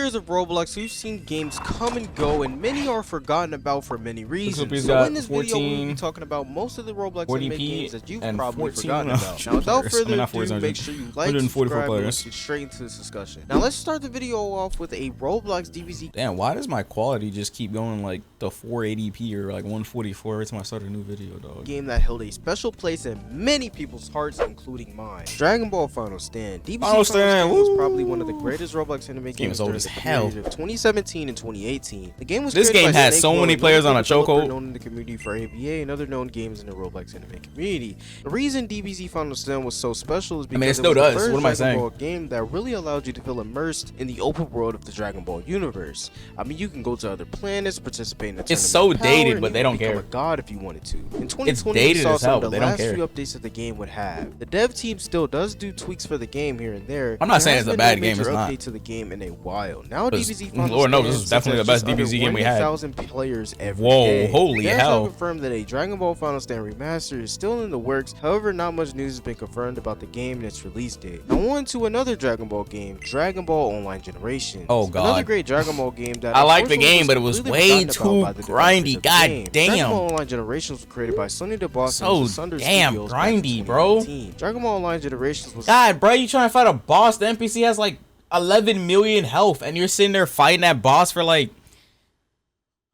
players of Roblox, we've seen games come and go, and many are forgotten about for many reasons. So in this video, we'll be talking about most of the Roblox anime games that you've probably forgotten about. Now, without further ado, make sure you like, subscribe, and let's get straight into this discussion. Now, let's start the video off with a Roblox DBZ. Damn, why does my quality just keep going like the 480p or like 144 every time I start a new video, dog? Game that held a special place in many people's hearts, including mine. Dragon Ball Final Stand. DBZ Final Stand was probably one of the greatest Roblox anime games during the period of 2017 and 2018. The game was This game has so many players on a chokehold. Known in the community for ABA and other known games in the Roblox anime community. The reason DBZ Final Stand was so special is because it still was does. the What am I first Dragon Ball saying? game that really allowed you to feel immersed in the open world of the Dragon Ball universe. I mean, you can go to other planets, participate in a It's so tournament of dated, power, but and they even don't become care. a god if you wanted to. In 2020, It's we dated saw as some hell, of the but they don't last care. few updates that the game would have. The dev team still does do tweaks for the game here and there. I'm not saying it's a bad game, It's it's not. update to the game in a while. Now Because, DBZ Final Lord knows, Stand this is definitely sits the at best just under DBZ game we had. 1,000 players every Whoa, day. holy Devs hell. have confirmed that a Dragon Ball Final Stand remaster is still in the works. However, not much news has been confirmed about the game and its release date. Now on to another Dragon Ball game, Dragon Ball Online Generations. Oh, God. Another great Dragon Ball game that I like the unfortunately game, but it was completely way forgotten about by too the grindy. developers of the God game. damn. Dragon Ball Online Generations was created by Sonny DeBoss So and Sunder damn Studios back in grindy, bro. 2019. Dragon Ball Online Generations was God, bro, you trying to fight a boss? The NPC has like 11 million health, and you're sitting there fighting that boss for like,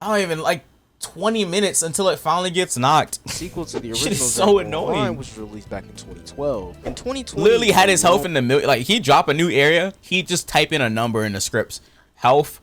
I don't even like 20 minutes until it finally gets knocked. sequel to the Shit original is so Dragon Ball annoying. Online, which was released back in 2012. In 2020, Literally had his health in the million. Like, he'd drop a new area, he'd just type in a number in the scripts, health,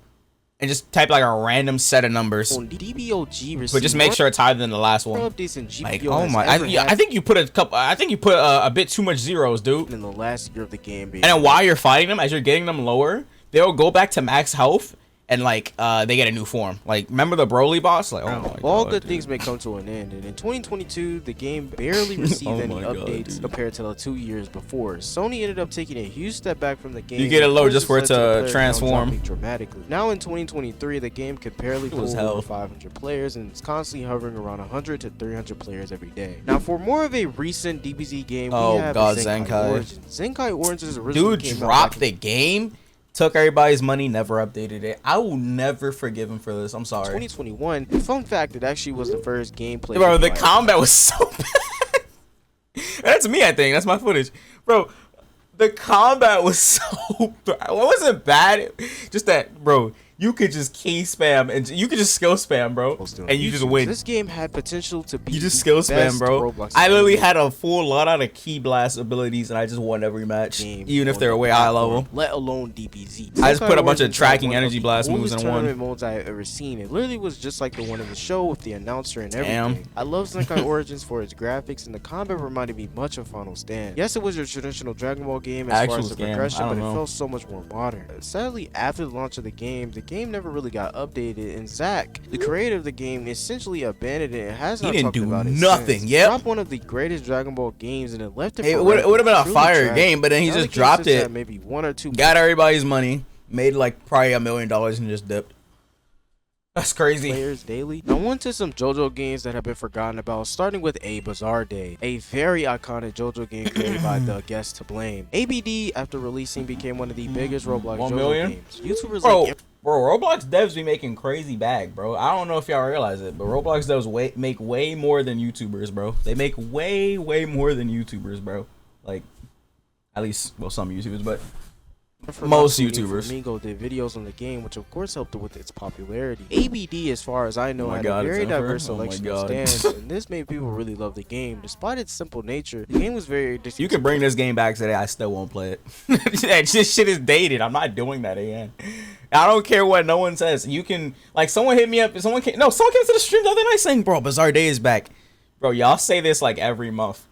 and just type like a random set of numbers, on DBOG, but just make sure it's higher than the last one. updates in GPO Like, oh has my, ever I had think you put a couple. I think you put a bit too much zeros, dude. in the last year of the game. And then while you're fighting them, as you're getting them lower, they'll go back to max health, and like they get a new form. Like, remember the Broly boss? Like, oh my all god, good dude. things may come to an end, and in 2022, the game barely received Oh any my God, updates dude. compared to the 2 years before. Sony ended up taking a huge step back from the game. You get it and low of just course, for it this led to the player count transform. dropping dramatically. Now in 2023, the game could barely It was pull over hell. 500 players, and it's constantly hovering around 100 to 300 players every day. Now, for more of a recent DBZ game, Oh we have God, Zenkai Zenkai. Origins. Zenkai Origins originally Dude came out dropped back the game, took everybody's money, never updated it. I will never forgive him for this. I'm in sorry. 2021. And fun fact, it actually was the first gameplay. Bro, the device. combat was so bad. That's me, I think. That's my footage. Bro, the combat was so bad. It wasn't bad. Just that, bro, you could just key spam and you could just skill spam, bro. And you just win. This game had potential to be You just the skill spam, best bro. Roblox I literally game had a full lot out of key blast abilities, and I just won every match, even if on they were the way high platform, level. let alone DBZ. I just put a bunch of Origins tracking had one energy of the blast moves coolest and won. tournament modes I have ever seen. It literally was just like the one in the show with the announcer and everything. Damn. I love Zenkai Origins for its graphics, and the combat reminded me much of Final Stand. Yes, it was your traditional Dragon Ball game as far Actual as the game, progression, I but don't it know. felt so much more modern. Sadly, after the launch of the game never really got updated, and Zach, the creator of the game, essentially abandoned it and has He not didn't talked do about it nothing, since. yep. Dropped one of the greatest Dragon Ball games and then left it. It would have been a Truly fire tragic. game, but then he Now the just game dropped sits it, at maybe 1 or 2 got everybody's money, made like probably $1 million and just dipped. That's crazy. players daily. Now on to some JoJo games that have been forgotten about, starting with A Bizarre Day, a very iconic JoJo game created by the Guest to Blame. ABD, after releasing, became one of the biggest Roblox 1 JoJo million? games. YouTubers Bro, like Roblox devs be making crazy bag, bro. I don't know if y'all realize it, but Roblox devs make way more than YouTubers, bro. They make way more than YouTubers, bro. Like, at least, well, some YouTubers, but most YouTubers. Flamingo did videos on the game, which of course helped with its popularity. ABD, as far as I know, Oh my had God, a very it's Infer? diverse Oh my selection of God. stands, and this made people really love the game. Despite its simple nature, the game was very addictive. You can bring this game back today, I still won't play it. This shit is dated. I'm not doing that again. I don't care what no one says. You can, like, someone hit me up. Someone came to the stream the other night saying, bro, Bizarre Day is back. Bro, y'all say this like every month.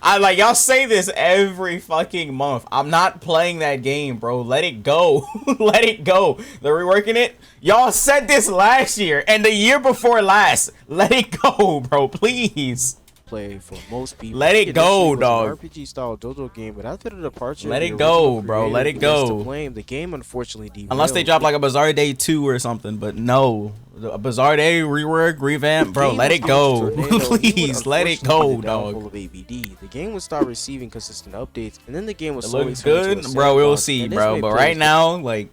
Y'all say this every fucking month. I'm not playing that game, bro. Let it go. Let it go. They're reworking it. Y'all said this last year and the year before last. Let it go, bro. Please. Play for most people. Let it go, dog. RPG style JoJo game, but after the departure, Let of it the go, original bro. creator, Let it who is to go. blame, the game unfortunately derailed. Unless they drop like a Bizarre Day 2 or something, but no. A Bizarre Day rework, revamp, bro. game Let was it given go. to Tornado, who would Please, let it unfortunately go, be the downfall dog. of ABD. The game would start receiving consistent updates, and then the game was It slowly looks turned into good, a bro. We'll sandbox, see, and this bro. made But players right now, like,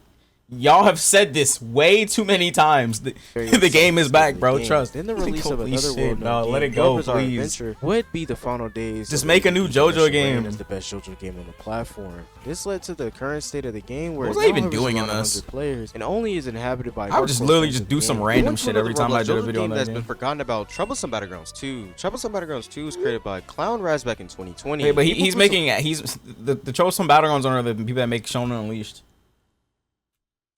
Y'all have said this way too many times. The game is back, bro. Trust. Then the release of another world. No, let it go, please. Would be the final days. Just make a new JoJo game. As the best JoJo game on the platform. This led to the current state of the game where what was I even doing in this? Players and only is inhabited by. I would just literally just do some random shit every time I did a video on that that's game. Been forgotten about. Troublesome Battlegrounds 2. Troublesome Battlegrounds 2 was created by Clown Raz back in 2020. Wait, but he's making the Troublesome Battlegrounds are the people that make Shonen Unleashed.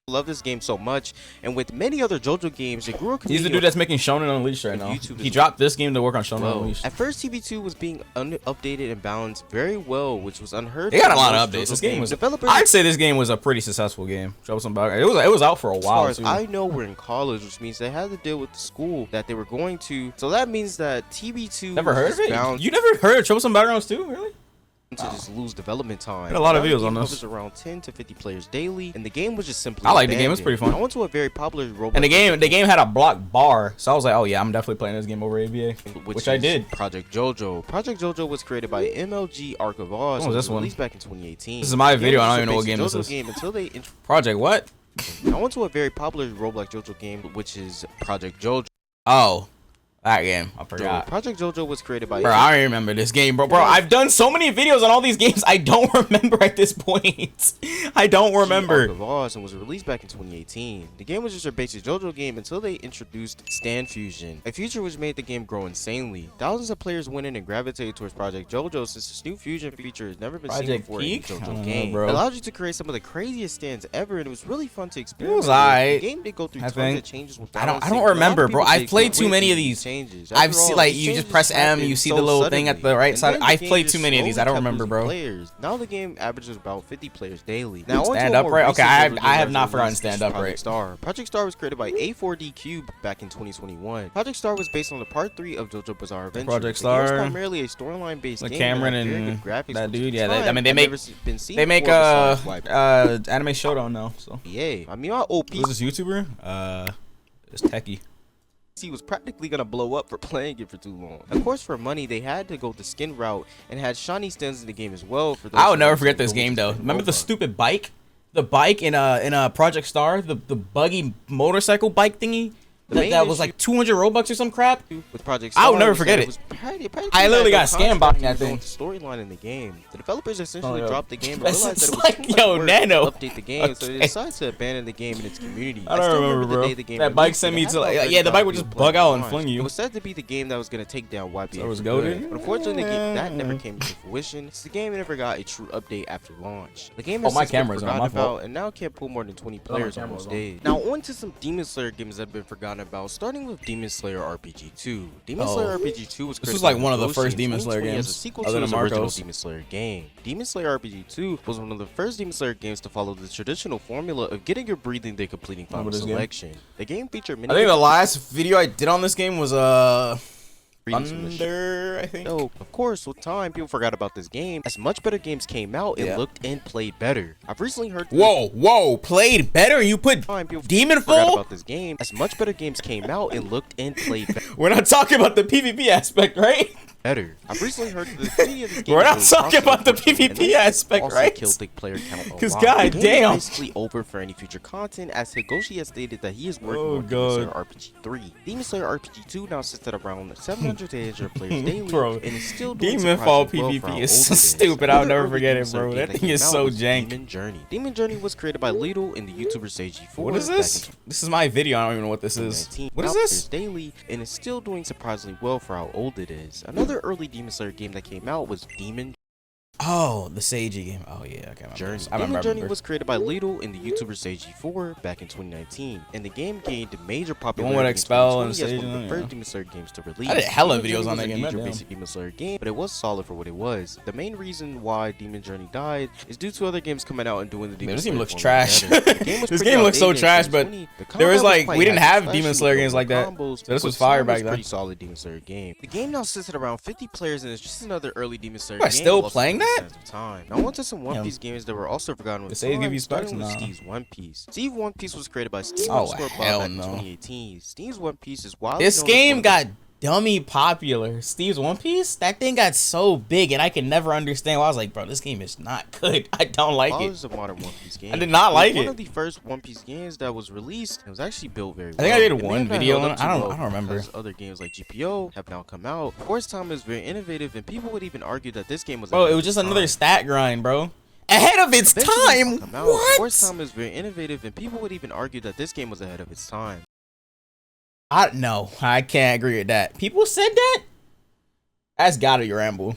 Love this game so much, and with many other JoJo games, it grew a community. He's the dude that's making Shonen Unleashed right now. He dropped this game to work on Shonen Unleashed. At first, TB2 was being updated and balanced very well, which was unheard of. They got a lot of updates. This game was. I'd say this game was a pretty successful game. Troublesome Battlegrounds. It was out for a while. As far as I know, we're in college, which means they had to deal with the school that they were going to. So that means that TB2. Never heard of it. You never heard of Troublesome Battlegrounds 2, really? To just lose development time. A lot of videos on this. Around 10 to 50 players daily, and the game was just simply. I like the game. It's pretty fun. I went to a very popular Roblox. And the game had a block bar, so I was like, oh yeah, I'm definitely playing this game over ABA, which I did. Project JoJo. Project JoJo was created by MLG Arc of Oz. What was this one? Released back in 2018. This is my video. I don't even know what game this is. Until they Project what? I went to a very popular Roblox JoJo game, which is Project JoJo. Oh. That game, I forgot. Project JoJo was created by. Bro, I don't remember this game, bro. I've done so many videos on all these games. I don't remember at this point. I don't remember. Arc of Oz and was released back in 2018. The game was just a basic JoJo game until they introduced Stand Fusion, a feature which made the game grow insanely. Thousands of players went in and gravitated towards Project JoJo since this new fusion feature has never been seen before in a JoJo game. It allowed you to create some of the craziest stands ever, and it was really fun to experience. It was alright. The game did go through tons of changes. I don't remember, bro. I've played too many of these. I've seen like you just press M, you see the little thing at the right side. I've played too many of these. I don't remember, bro. Now the game averages about 50 players daily. Now Stand Upright. Okay, I have not forgotten Stand Upright. Project Star was created by A4D Cube back in 2021. Project Star was based on the part 3 of JoJo Bizarre Adventure. Project Star was primarily a storyline based game. Cameron and that dude. Yeah, I mean they make Anime Showdown now. So yeah, I mean OP. Who's this YouTuber? It's Techie. He was practically gonna blow up for playing it for too long. Of course, for money, they had to go the skin route and had shiny skins in the game as well. For those I would never forget this game though. Remember the stupid bike? The bike in a Project Star, the buggy motorcycle bike thingy. That was like 200 Robux or some crap. With Project Star, I would never forget it. I literally got scammed buying that thing. Storyline in the game. The developers essentially dropped the game and That's realized that it was like, yo, Nano. to update the game, so they decided to abandon the game and its community. I don't remember, bro. That bike sent me to like, yeah, the bike would just bug out and fling you. It was said to be the game that was gonna take down YBA. So it was goated. But unfortunately, that never came to fruition. The game never got a true update after launch. The game has my cameras are my fault, and now can't pull more than 20 players on most days. Now on to some Demon Slayer games that have been forgotten about, starting with Demon Slayer RPG 2. Demon Slayer RPG 2 was this was like one of the first Demon Slayer games as a sequel to the original Demon Slayer game. Demon Slayer RPG 2 was one of the first Demon Slayer games to follow the traditional formula of getting your breathing then completing final selection. The game featured many. I think the last video I did on this game was Thunder, I think. So, of course, with time, people forgot about this game. As much better games came out, it looked and played better. I've recently heard. Whoa, played better? You put Demon forgot about this game. As much better games came out, it looked and played better. We're not talking about the PvP aspect, right? Better. I've recently heard that the community of this game. We're not talking about the PvP aspect, right? Killed the player count because god damn. Is basically over for any future content, as Higoshi has stated that he is working on Demon Slayer RPG 3. Demon Slayer RPG 2 now sits at around 700 to 800 players daily, bro, and is still doing Demon Fall PvP is so stupid. I'll never forget it, bro. That thing is so jank. Demon Journey. Demon Journey was created by Lidl and the YouTuber Seiji4. What is this? This is my video. I don't even know what this is. What is this? Daily, and is still doing surprisingly well for how old it is. Another early Demon Slayer game that came out was Demon. Oh, the Seiji game. Oh yeah, okay. Journey. Demon Journey was created by Lidl and the YouTuber Seiji4 back in 2019, and the game gained major popularity. One would Expel and Seiji. One of the first Demon Slayer games to release. I did hella videos on that game. Major basic Demon Slayer game, but it was solid for what it was. The main reason why Demon Journey died is due to other games coming out and doing the Demon Slayer. This game looks trash. This game looks so trash, but there was like we didn't have Demon Slayer games like that. So this was fire back then. Pretty solid Demon Slayer game. The game now sits at around 50 players, and it's just another early Demon Slayer game. Still playing that? Now on to some One Piece games that were also forgotten with time, give you starting with Steve's One Piece. Steve One Piece was created by Steve back in 2018. Steve's One Piece is wild. This game got dummy popular. Steve's One Piece? That thing got so big and I could never understand why. I was like, bro, this game is not good. I don't like it. It was a modern One Piece game. I did not like it. One of the first One Piece games that was released. It was actually built very well. I think I did one video on it. I don't remember. Other games like GPO have now come out. Force Time is very innovative, and people would even argue that this game was. Bro, it was just another stat grind, bro. Ahead of its time. What? Force Time is very innovative, and people would even argue that this game was ahead of its time. No, I can't agree with that. People said that? That's gotta be ramble.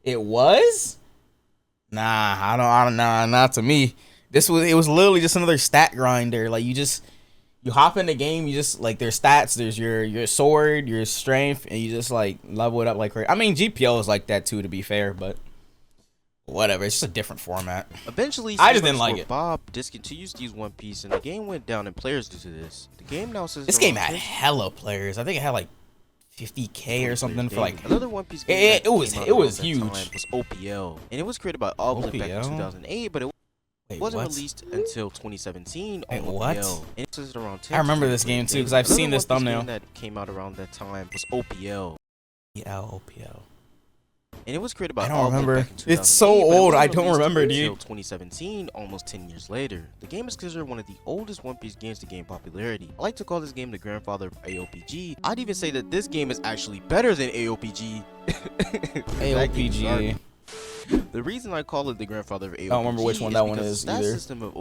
It was? Nah, I don't know, not to me. It was literally just another stat grinder. Like you hop in the game, you just like there's stats, there's your sword, your strength, and you just like level it up like crazy. I mean GPO is like that too, to be fair, but whatever, it's just a different format. Eventually, I just didn't like it. Bob discontinued to use One Piece, and the game went down in players due to this. The game now says this game had hella players. I think it had like 50K or something for like another One Piece game. It was huge. Was OPL, and it was created by Oblin back in 2008, but it wasn't released until 2017 on OPL. And it was around 10 I remember this game too because I've seen this thumbnail. That came out around that time was OPL. OPL. And it was created by I don't remember. It's so old. I don't remember, dude. Until 2017, almost 10 years later. The game is considered one of the oldest One Piece games to gain popularity. I like to call this game the grandfather of AOPG. I'd even say that this game is actually better than AOPG. AOPG. The reason I call it the grandfather of AOPG, I don't remember which one that one is either.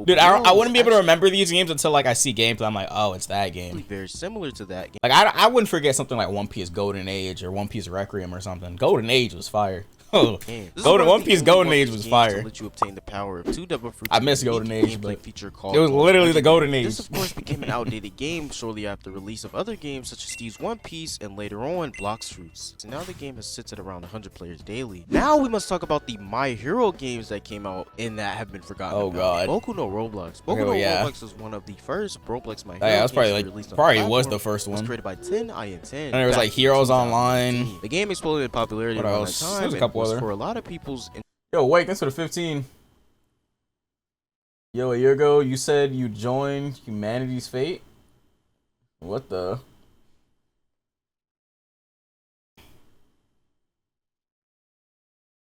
Dude, I wouldn't be able to remember these games until like I see gameplay. I'm like, oh, it's that game. Very similar to that game. Like I wouldn't forget something like One Piece Golden Age or One Piece Requiem or something. Golden Age was fire. Oh, One Piece Golden Age was fire. Let you obtain the power of two double fruits. I miss Golden Age, but feature called it was literally the Golden Age. This, of course, became an outdated game shortly after the release of other games such as Steve's One Piece and later on Blox Fruits. So now the game has sits at around 100 players daily. Now we must talk about the My Hero games that came out and that have been forgotten. Oh God, Boku no Roblox. Boku no Roblox was one of the first Roblox My Hero. Yeah, that's probably like was the first one. It was created by 10 and 10. And there was like Heroes Online. The game exploded in popularity around that time. There's a couple other. For a lot of people's. Yo, wait, thanks for the 15. Yo, a year ago you said you joined Humanity's Fate. What the?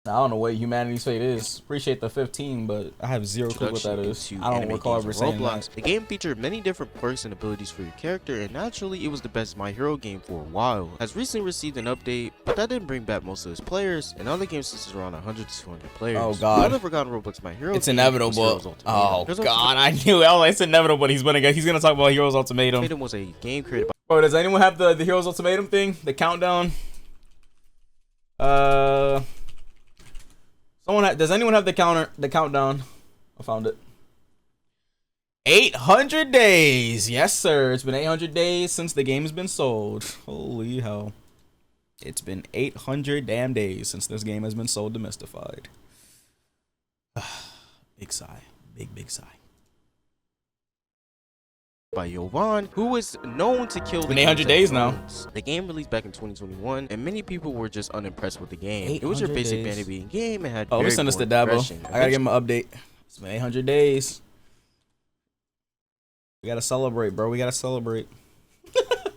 I don't know what Humanity's Fate is. Appreciate the 15, but I have zero clue what that is. I don't recall ever saying that. The game featured many different perks and abilities for your character, and naturally, it was the best My Hero game for a while. Has recently received an update, but that didn't bring back most of its players, and other games since around 100 to 200 players. Oh God. Another forgotten Roblox My Hero. It's inevitable. Oh God, I knew it. Oh, it's inevitable. He's gonna talk about Heroes Ultimatum. Ultimatum was a game created by. Bro, does anyone have the Heroes Ultimatum thing? The countdown? Does anyone have the countdown? I found it. 800 days. Yes, sir. It's been 800 days since the game has been sold. Holy hell. It's been 800 damn days since this game has been sold demystified. Big sigh. Big sigh. By Yovan, who is known to kill. It's been 800 days now. The game released back in 2021, and many people were just unimpressed with the game. It was your basic vanity game. It had. Oh, listen to Dabo. I gotta give him an update. It's been 800 days. We gotta celebrate, bro. We gotta celebrate.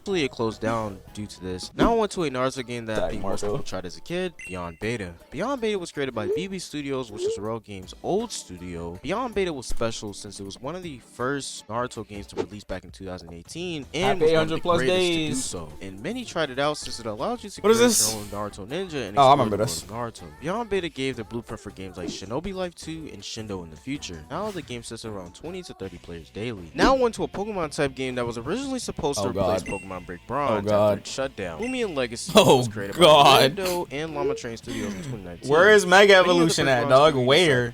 It closed down due to this. Now on to a Naruto game that most people tried as a kid, Beyond Beta. Beyond Beta was created by BB Studios, which is Rail Games' old studio. Beyond Beta was special since it was one of the first Naruto games to release back in 2018 and was 800 plus days. To do so. And many tried it out since it allowed you to create your own Naruto Ninja and I remember this. Naruto. Beyond Beta gave the blueprint for games like Shinobi Life 2 and Shindo in the future. Now the game sits around 20 to 30 players daily. Now on to a Pokemon type game that was originally supposed to replace Pokemon Break Bronze. Shutdown. Lumion Legacy was created by Nintendo and Llama Train Studios in 2019. Where is Mega Evolution at, dog? Where?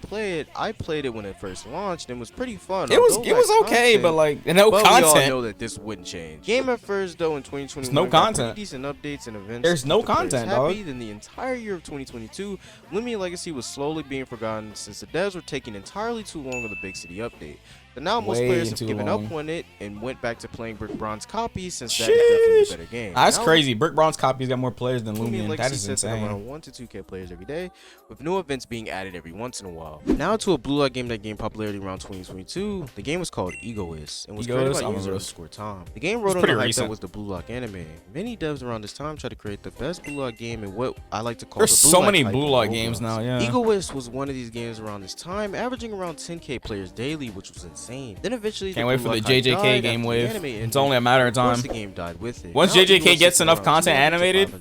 I played it when it first launched and it was pretty fun. It was okay, but like no content. We all know that this wouldn't change. Game at first though in 2021. There's no content. Decent updates and events. There's no content, dog. Then the entire year of 2022, Lumion Legacy was slowly being forgotten since the devs were taking entirely too long on the big city update. But now most players have given up on it and went back to playing brick bronze copies since that is definitely a better game. That's crazy. Brick bronze copies got more players than Lumion. That is insane. Around 1 to 2K players every day, with new events being added every once in a while. Now to a Blue Lock game that gained popularity around 2022. The game was called Egoist and was created by user_Tom. The game rode on the hype that was the Blue Lock anime. Many devs around this time tried to create the best Blue Lock game and what I like to call There's so many Blue Lock games now. Yeah. Egoist was one of these games around this time, averaging around 10K players daily, which was insane. Then eventually, can't wait for the JJK game wave. It's only a matter of time. The game died with it. Once JJK gets enough content animated,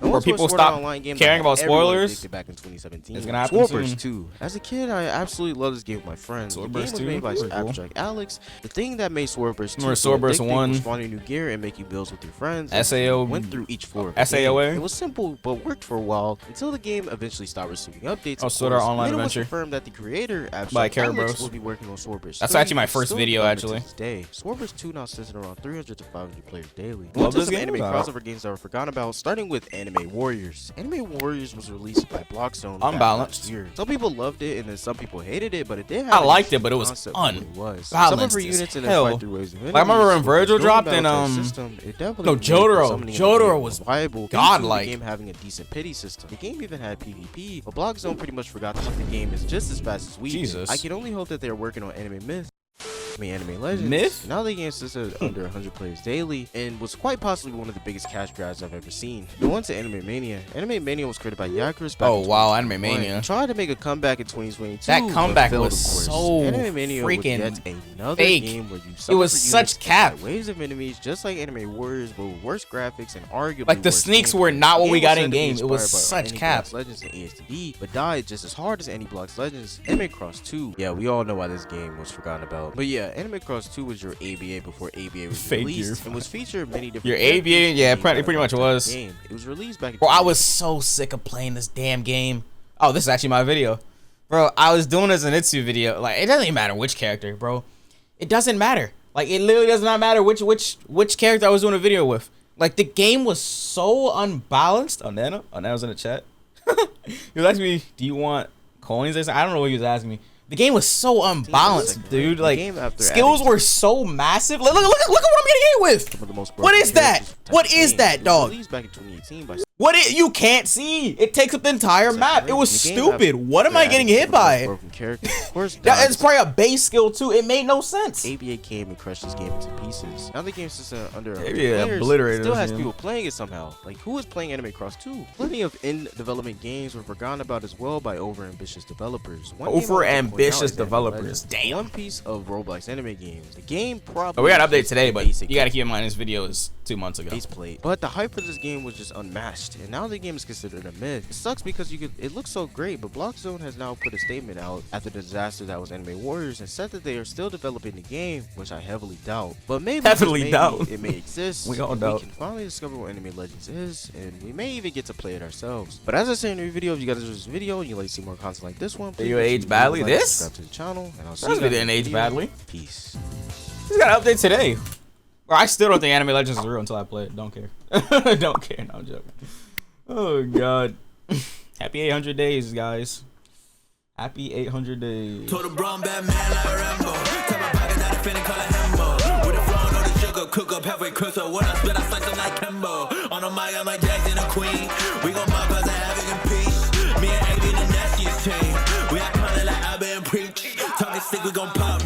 or people stop caring about spoilers, back in 2017. It's gonna happen soon. 2. As a kid, I absolutely loved this game with my friends. The game was made by Abstract Alex. The thing that made Swordburst 2 was spawning new gear and making builds with your friends. SAO went through each floor. SAOA. It was simple but worked for a while until the game eventually stopped receiving updates. Oh, Sword Art Online Adventure. Adventure. Confirmed that the creator Abstract Alex will be working on Swordburst. That's actually my first video actually. Swordburst 2 now sits at around 300 to 500 players daily. Love this game. Anime crossover games that were forgotten about, starting with Anime Warriors. Anime Warriors was released by Blockzone unbalanced. Some people loved it and then some people hated it, but it did have I liked it, but it was unbalanced. Some of her units in it fight through waves of enemies. I remember when Virgil dropped in Jotaro was viable. godlike. The game having a decent pity system. The game even had PvP, but Blockzone pretty much forgot to keep the game is just as fast as we did. I can only hope that they're working on Anime Myth. Anime Legends. Now the game sits at under 100 players daily and was quite possibly one of the biggest cash grabs I've ever seen. The one to Anime Mania. Anime Mania was created by Yakuris back in wow, Anime Mania. Tried to make a comeback in 2022. That comeback was so Anime Mania freaking was yet another fake. Game where you it was such cap. Waves of enemies, just like Anime Warriors, but with worse graphics and arguably like the sneaks were not what we got in game. It was such cap. Legends and ESTD, but died just as hard as Blocks Legends. Anime Cross 2. Yeah, we all know why this game was forgotten about. But yeah, Anime Cross 2 was your ABA before ABA was released and was featured many different. Your ABA, yeah, pretty much was. It was released back in. Bro, I was so sick of playing this damn game. Oh, this is actually my video, bro. I was doing this Zenitsu video. Like, it doesn't even matter which character, bro. It doesn't matter. Like, it literally does not matter which character I was doing a video with. Like, the game was so unbalanced. Oh, Nano's in the chat. He was asking me, "Do you want coins?" I don't know what he was asking me. The game was so unbalanced, dude. Like, skills were so massive. Look at what I'm getting hit with. What is that? What is that, dog? What you can't see. It takes up the entire map. It was stupid. What am I getting hit by? That's probably a base skill too. It made no sense. ABA came and crushed this game into pieces. Now the game's just under 100 players. Still has people playing it somehow. Like, who is playing Anime Cross 2? Plenty of in-development games were forgotten about as well by over-ambitious developers. Ambitious developers. Damn. One piece of Roblox anime games. The game probably. Oh, we got an update today, but you gotta keep in mind this video is 2 months ago. But the hype for this game was just unmatched, and now the game is considered a myth. It sucks because it looks so great, but Blockzone has now put a statement out after the disaster that was Anime Warriors and said that they are still developing the game, which I heavily doubt. But maybe it may exist. We all doubt. We can finally discover what Anime Legends is, and we may even get to play it ourselves. But as I say in every video, if you guys enjoy this video and you like to see more content like this one, please age badly. Subscribe to the channel, and I'll see you didn't age badly. Peace. He's got an update today. Or I still don't think Anime Legends is real until I play it. Don't care. Don't care. No, I'm joking. Oh god. Happy 800 days, guys. Happy 800 days. Told a brown bad man like Rambo. Tell my pocket that I finna call it Hembo. With a flow, no the sugar, cook up halfway crystal. When I spit, I slice them like Kembo. On the mic, I'm like Jackson and Queen. We gon' mob cause I have it in peace. Me and AB the nastiest team. We are kinda like I've been preach. Talking sick, we gon' pop.